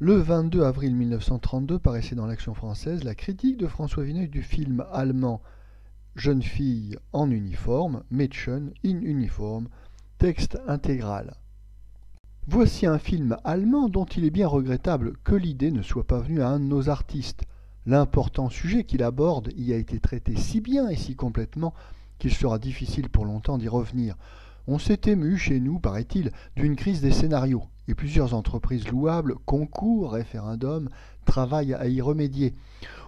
Le 22 avril 1932 paraissait dans l'Action française la critique de François Vineuil du film allemand Jeune fille en uniforme, Mädchen in Uniform, texte intégral. Voici un film allemand dont il est bien regrettable que l'idée ne soit pas venue à un de nos artistes. L'important sujet qu'il aborde y a été traité si bien et si complètement qu'il sera difficile pour longtemps d'y revenir. On s'est ému chez nous, paraît-il, d'une crise des scénarios, et plusieurs entreprises louables, concours, référendums, travaillent à y remédier.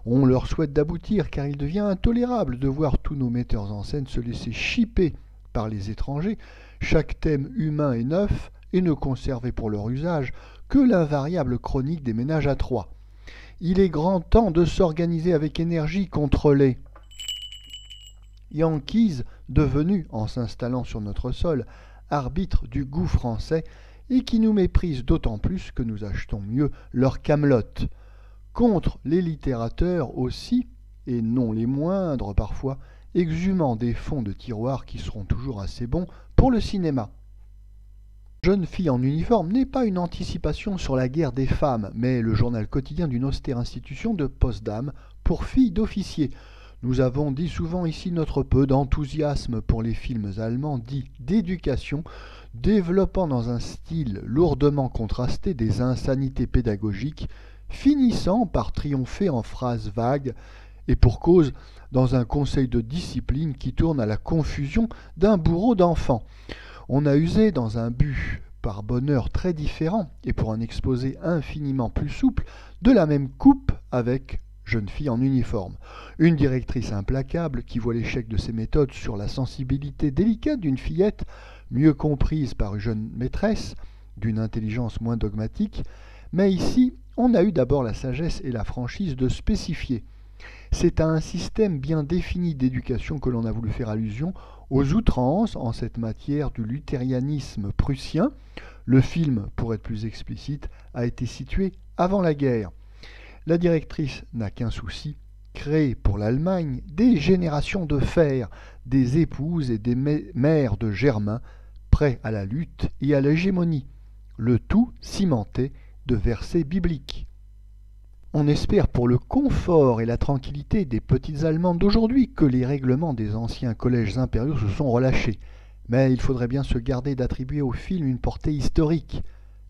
On leur souhaite d'aboutir, car il devient intolérable de voir tous nos metteurs en scène se laisser chipper par les étrangers, chaque thème humain et neuf, et ne conserver pour leur usage que l'invariable chronique des ménages à trois. Il est grand temps de s'organiser avec énergie contre les Yankees, devenus, en s'installant sur notre sol, arbitres du goût français, et qui nous méprisent d'autant plus que nous achetons mieux leur camelote. Contre les littérateurs aussi, et non les moindres parfois, exhumant des fonds de tiroirs qui seront toujours assez bons pour le cinéma. Jeune fille en uniforme n'est pas une anticipation sur la guerre des femmes, mais le journal quotidien d'une austère institution de Potsdam pour filles d'officiers. Nous avons dit souvent ici notre peu d'enthousiasme pour les films allemands dits d'éducation, développant dans un style lourdement contrasté des insanités pédagogiques, finissant par triompher en phrases vagues, et pour cause, dans un conseil de discipline qui tourne à la confusion d'un bourreau d'enfants. On a usé dans un but par bonheur très différent, et pour un exposé infiniment plus souple, de la même coupe avec Jeune fille en uniforme. Une directrice implacable qui voit l'échec de ses méthodes sur la sensibilité délicate d'une fillette, mieux comprise par une jeune maîtresse, d'une intelligence moins dogmatique, mais ici, on a eu d'abord la sagesse et la franchise de spécifier. C'est à un système bien défini d'éducation que l'on a voulu faire allusion, aux outrances en cette matière du luthérianisme prussien. Le film, pour être plus explicite, a été situé avant la guerre. La directrice n'a qu'un souci, créer pour l'Allemagne des générations de fer, des épouses et des mères de Germain, prêts à la lutte et à l'hégémonie, le tout cimenté de versets bibliques. On espère pour le confort et la tranquillité des petites Allemandes d'aujourd'hui que les règlements des anciens collèges impériaux se sont relâchés, mais il faudrait bien se garder d'attribuer au film une portée historique.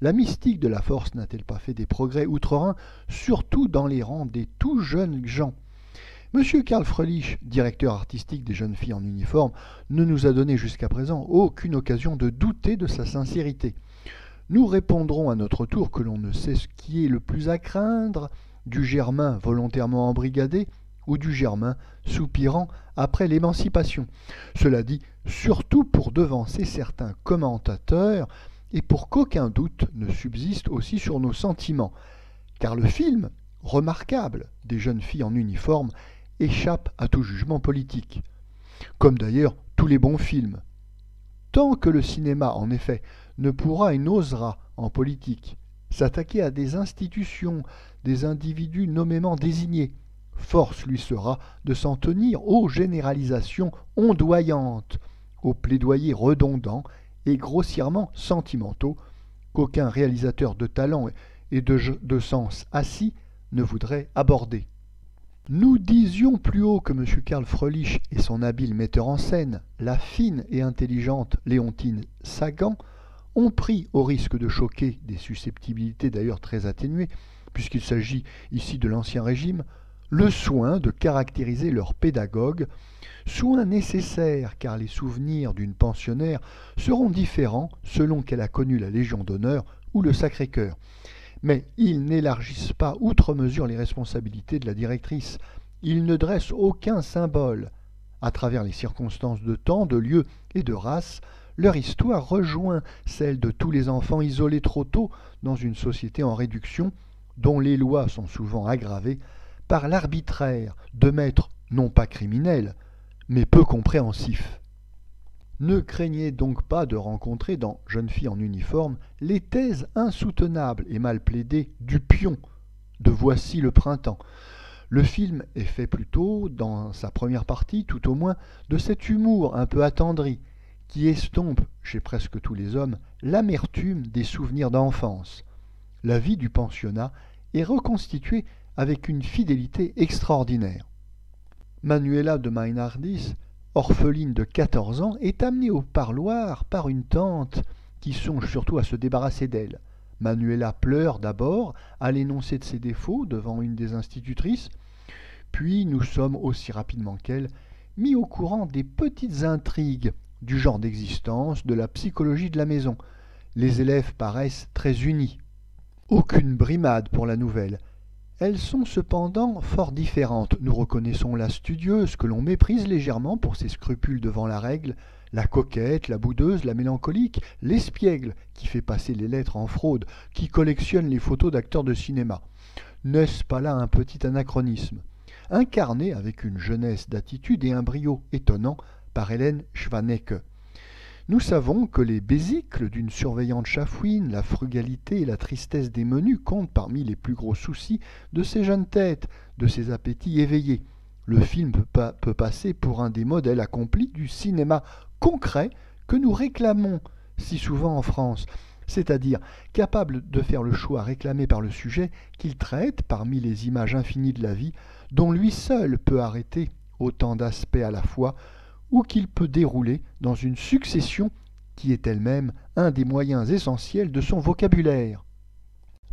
La mystique de la force n'a-t-elle pas fait des progrès outre-Rhin, surtout dans les rangs des tout jeunes gens? Monsieur Karl Fröhlich, directeur artistique des Jeunes filles en uniforme, ne nous a donné jusqu'à présent aucune occasion de douter de sa sincérité. Nous répondrons à notre tour que l'on ne sait ce qui est le plus à craindre, du Germain volontairement embrigadé ou du Germain soupirant après l'émancipation. Cela dit, surtout pour devancer certains commentateurs et pour qu'aucun doute ne subsiste aussi sur nos sentiments, car le film, remarquable, des Jeunes filles en uniforme, échappe à tout jugement politique, comme d'ailleurs tous les bons films. Tant que le cinéma, en effet, ne pourra et n'osera, en politique, s'attaquer à des institutions, des individus nommément désignés, force lui sera de s'en tenir aux généralisations ondoyantes, aux plaidoyers redondants et grossièrement sentimentaux qu'aucun réalisateur de talent et de sens assis ne voudrait aborder. Nous disions plus haut que M. Karl Fröhlich et son habile metteur en scène, la fine et intelligente Léontine Sagan, ont pris, au risque de choquer des susceptibilités d'ailleurs très atténuées, puisqu'il s'agit ici de l'Ancien Régime, le soin de caractériser leur pédagogue, soin nécessaire car les souvenirs d'une pensionnaire seront différents selon qu'elle a connu la Légion d'honneur ou le Sacré-Cœur. Mais ils n'élargissent pas outre mesure les responsabilités de la directrice. Ils ne dressent aucun symbole. À travers les circonstances de temps, de lieu et de race, leur histoire rejoint celle de tous les enfants isolés trop tôt dans une société en réduction, dont les lois sont souvent aggravées par l'arbitraire de maîtres non pas criminels, mais peu compréhensifs. Ne craignez donc pas de rencontrer dans Jeune fille en uniforme les thèses insoutenables et mal plaidées du pion de Voici le printemps. Le film est fait plutôt, dans sa première partie tout au moins, de cet humour un peu attendri, qui estompe, chez presque tous les hommes, l'amertume des souvenirs d'enfance. La vie du pensionnat est reconstituée avec une fidélité extraordinaire. Manuela de Meinhardis, orpheline de 14 ans, est amenée au parloir par une tante qui songe surtout à se débarrasser d'elle. Manuela pleure d'abord à l'énoncé de ses défauts devant une des institutrices, puis nous sommes aussi rapidement qu'elle mis au courant des petites intrigues du genre d'existence, de la psychologie de la maison. Les élèves paraissent très unis. Aucune brimade pour la nouvelle. Elles sont cependant fort différentes. Nous reconnaissons la studieuse que l'on méprise légèrement pour ses scrupules devant la règle, la coquette, la boudeuse, la mélancolique, l'espiègle qui fait passer les lettres en fraude, qui collectionne les photos d'acteurs de cinéma. N'est-ce pas là un petit anachronisme, incarné avec une jeunesse d'attitude et un brio étonnant par Hélène Schwanecke. Nous savons que les besicles d'une surveillante chafouine, la frugalité et la tristesse des menus comptent parmi les plus gros soucis de ces jeunes têtes, de ces appétits éveillés. Le film peut passer pour un des modèles accomplis du cinéma concret que nous réclamons si souvent en France, c'est-à-dire capable de faire le choix réclamé par le sujet qu'il traite parmi les images infinies de la vie, dont lui seul peut arrêter autant d'aspects à la fois, ou qu'il peut dérouler dans une succession qui est elle-même un des moyens essentiels de son vocabulaire.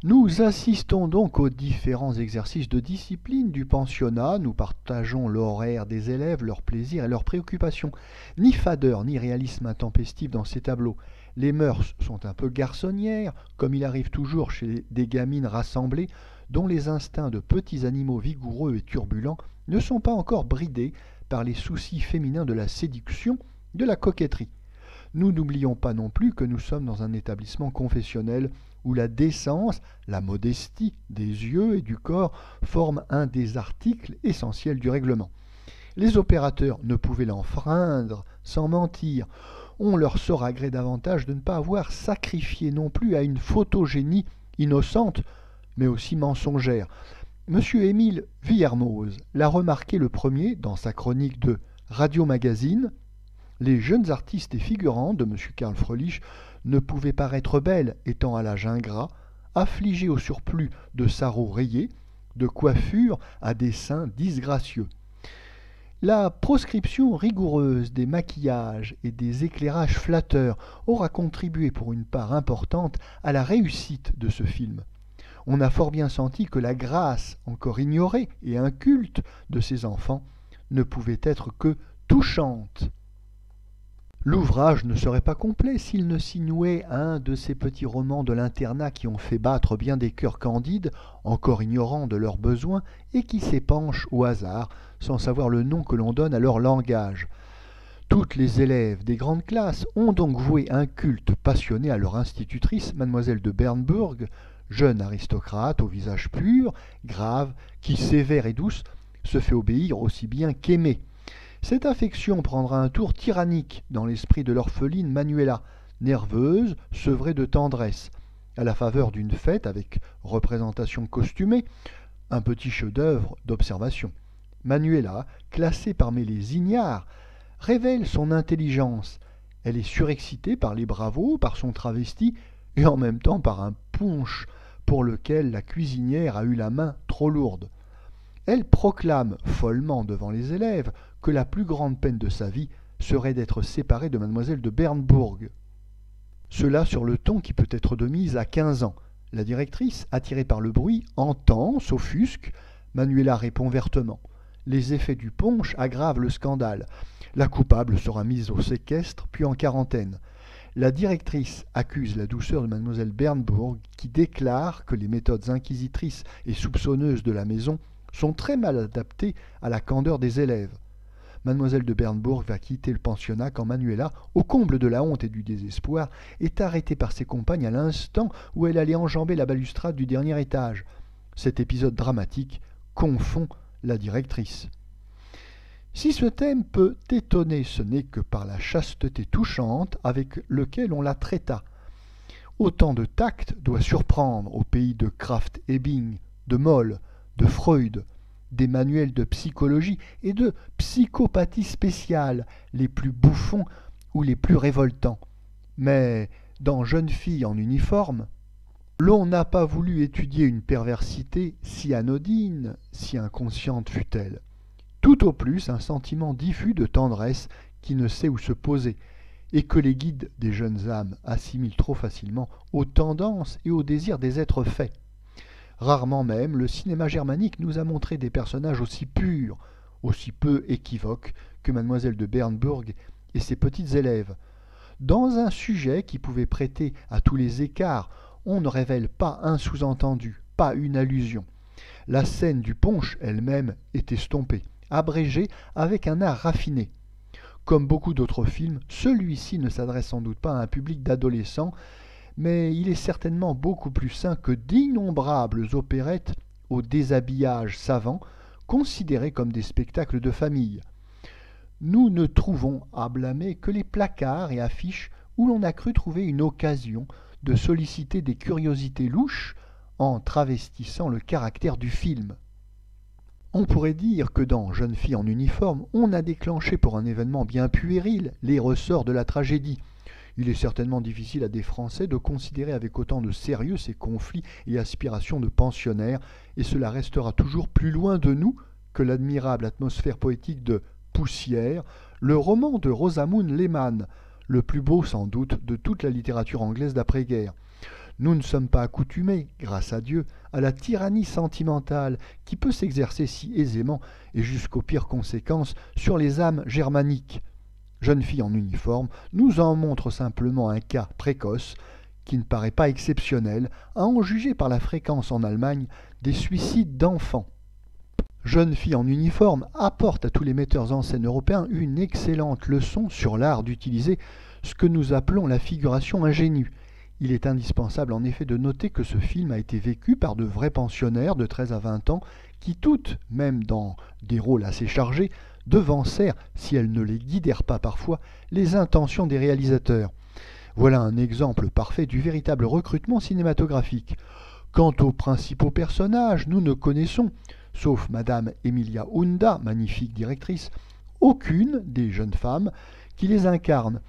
Nous assistons donc aux différents exercices de discipline du pensionnat, nous partageons l'horaire des élèves, leurs plaisirs et leurs préoccupations. Ni fadeur ni réalisme intempestif dans ces tableaux. Les mœurs sont un peu garçonnières, comme il arrive toujours chez des gamines rassemblées, dont les instincts de petits animaux vigoureux et turbulents ne sont pas encore bridés par les soucis féminins de la séduction, de la coquetterie. Nous n'oublions pas non plus que nous sommes dans un établissement confessionnel où la décence, la modestie des yeux et du corps forment un des articles essentiels du règlement. Les opérateurs ne pouvaient l'enfreindre sans mentir. On leur sera gré davantage de ne pas avoir sacrifié non plus à une photogénie innocente, mais aussi mensongère. M. Émile Villermoz l'a remarqué le premier dans sa chronique de Radio Magazine. Les jeunes artistes et figurants de M. Karl Fröhlich ne pouvaient paraître belles étant à l'âge ingrat, affligés au surplus de sarraux rayés, de coiffures à des seins disgracieux. La proscription rigoureuse des maquillages et des éclairages flatteurs aura contribué pour une part importante à la réussite de ce film. On a fort bien senti que la grâce encore ignorée et inculte de ces enfants ne pouvait être que touchante. L'ouvrage ne serait pas complet s'il ne s'y nouait un de ces petits romans de l'internat qui ont fait battre bien des cœurs candides, encore ignorants de leurs besoins, et qui s'épanchent au hasard, sans savoir le nom que l'on donne à leur langage. Toutes les élèves des grandes classes ont donc voué un culte passionné à leur institutrice, mademoiselle de Bernburg, jeune aristocrate au visage pur, grave, qui, sévère et douce, se fait obéir aussi bien qu'aimer. Cette affection prendra un tour tyrannique dans l'esprit de l'orpheline Manuela, nerveuse, sevrée de tendresse. À la faveur d'une fête avec représentation costumée, un petit chef-d'œuvre d'observation. Manuela, classée parmi les ignares, révèle son intelligence. Elle est surexcitée par les bravos, par son travesti, et en même temps par un punch pour lequel la cuisinière a eu la main trop lourde. Elle proclame follement devant les élèves que la plus grande peine de sa vie serait d'être séparée de mademoiselle de Bernburg. Cela sur le ton qui peut être de mise à 15 ans. La directrice, attirée par le bruit, entend, s'offusque. Manuela répond vertement. Les effets du punch aggravent le scandale. La coupable sera mise au séquestre, puis en quarantaine. La directrice accuse la douceur de mademoiselle Bernburg, qui déclare que les méthodes inquisitrices et soupçonneuses de la maison sont très mal adaptées à la candeur des élèves. Mademoiselle de Bernburg va quitter le pensionnat quand Manuela, au comble de la honte et du désespoir, est arrêtée par ses compagnes à l'instant où elle allait enjamber la balustrade du dernier étage. Cet épisode dramatique confond la directrice. Si ce thème peut étonner, ce n'est que par la chasteté touchante avec lequel on la traita. Autant de tact doit surprendre au pays de Krafft-Ebing, de Moll, de Freud, des manuels de psychologie et de psychopathie spéciale, les plus bouffons ou les plus révoltants. Mais dans Jeune fille en uniforme, L'on n'a pas voulu étudier une perversité si anodine, si inconsciente fût-elle. Tout au plus un sentiment diffus de tendresse qui ne sait où se poser, et que les guides des jeunes âmes assimilent trop facilement aux tendances et aux désirs des êtres faits. Rarement même, le cinéma germanique nous a montré des personnages aussi purs, aussi peu équivoques que Mademoiselle de Bernburg et ses petites élèves. Dans un sujet qui pouvait prêter à tous les écarts, on ne révèle pas un sous-entendu, pas une allusion. La scène du punch elle-même est estompée, abrégée avec un art raffiné. Comme beaucoup d'autres films, celui-ci ne s'adresse sans doute pas à un public d'adolescents, mais il est certainement beaucoup plus sain que d'innombrables opérettes au déshabillage savant, considérés comme des spectacles de famille. Nous ne trouvons à blâmer que les placards et affiches où l'on a cru trouver une occasion de solliciter des curiosités louches en travestissant le caractère du film. On pourrait dire que dans Jeune fille en uniforme, on a déclenché pour un événement bien puéril les ressorts de la tragédie. Il est certainement difficile à des Français de considérer avec autant de sérieux ces conflits et aspirations de pensionnaires, et cela restera toujours plus loin de nous que l'admirable atmosphère poétique de Poussière, le roman de Rosamund Lehmann, le plus beau sans doute de toute la littérature anglaise d'après-guerre. Nous ne sommes pas accoutumés, grâce à Dieu, à la tyrannie sentimentale qui peut s'exercer si aisément et jusqu'aux pires conséquences sur les âmes germaniques. Jeune fille en uniforme nous en montre simplement un cas précoce qui ne paraît pas exceptionnel, à en juger par la fréquence en Allemagne des suicides d'enfants. Jeune fille en uniforme apporte à tous les metteurs en scène européens une excellente leçon sur l'art d'utiliser ce que nous appelons la figuration ingénue. Il est indispensable en effet de noter que ce film a été vécu par de vrais pensionnaires de 13 à 20 ans qui toutes, même dans des rôles assez chargés, devancèrent, si elles ne les guidèrent pas parfois, les intentions des réalisateurs. Voilà un exemple parfait du véritable recrutement cinématographique. Quant aux principaux personnages, nous ne connaissons, sauf Madame Emilia Hunda, magnifique directrice, aucune des jeunes femmes qui les incarnent.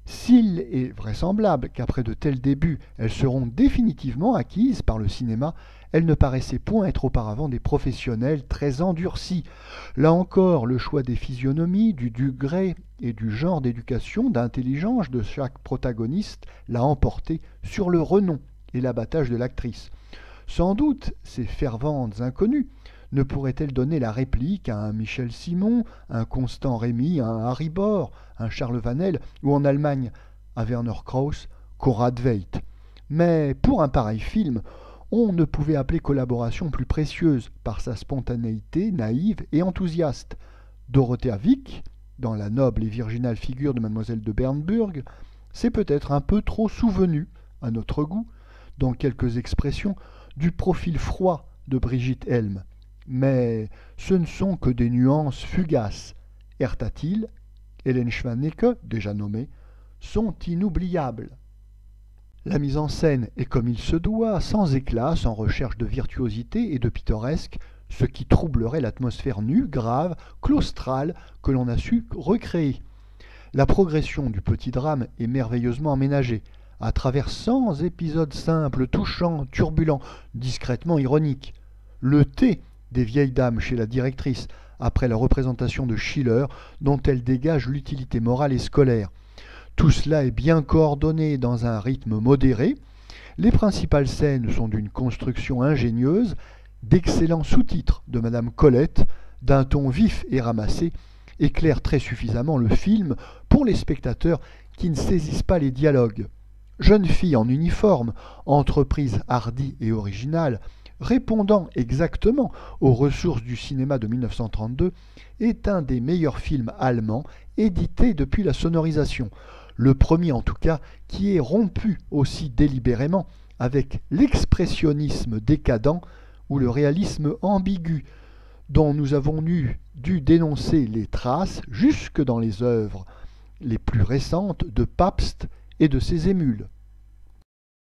S'il est vraisemblable qu'après de tels débuts, elles seront définitivement acquises par le cinéma, elles ne paraissaient point être auparavant des professionnels très endurcis. Là encore, le choix des physionomies, du degré et du genre d'éducation, d'intelligence de chaque protagoniste l'a emporté sur le renom et l'abattage de l'actrice. Sans doute, ces ferventes inconnues ne pourrait-elle donner la réplique à un Michel Simon, un Constant Rémy, un Harry Bohr, un Charles Vanel, ou en Allemagne, à Werner Krauss, Cora Dveit. Mais pour un pareil film, on ne pouvait appeler collaboration plus précieuse par sa spontanéité naïve et enthousiaste. Dorothea Wick, dans la noble et virginale figure de Mademoiselle de Bernburg, s'est peut-être un peu trop souvenue, à notre goût, dans quelques expressions, du profil froid de Brigitte Helm. Mais ce ne sont que des nuances fugaces. Hertha Thiel, Hélène Schwanecke, déjà nommée, sont inoubliables. La mise en scène est comme il se doit, sans éclat, sans recherche de virtuosité et de pittoresque, ce qui troublerait l'atmosphère nue, grave, claustrale que l'on a su recréer. La progression du petit drame est merveilleusement aménagée, à travers 100 épisodes simples, touchants, turbulents, discrètement ironiques. Le thé des vieilles dames chez la directrice, après la représentation de Schiller, dont elle dégage l'utilité morale et scolaire. Tout cela est bien coordonné dans un rythme modéré. Les principales scènes sont d'une construction ingénieuse, d'excellents sous-titres de Madame Colette, d'un ton vif et ramassé, éclairent très suffisamment le film pour les spectateurs qui ne saisissent pas les dialogues. Jeune fille en uniforme, entreprise hardie et originale, répondant exactement aux ressources du cinéma de 1932, est un des meilleurs films allemands édités depuis la sonorisation. Le premier en tout cas qui est rompu aussi délibérément avec l'expressionnisme décadent ou le réalisme ambigu, dont nous avons dû dénoncer les traces jusque dans les œuvres les plus récentes de Pabst et de ses émules.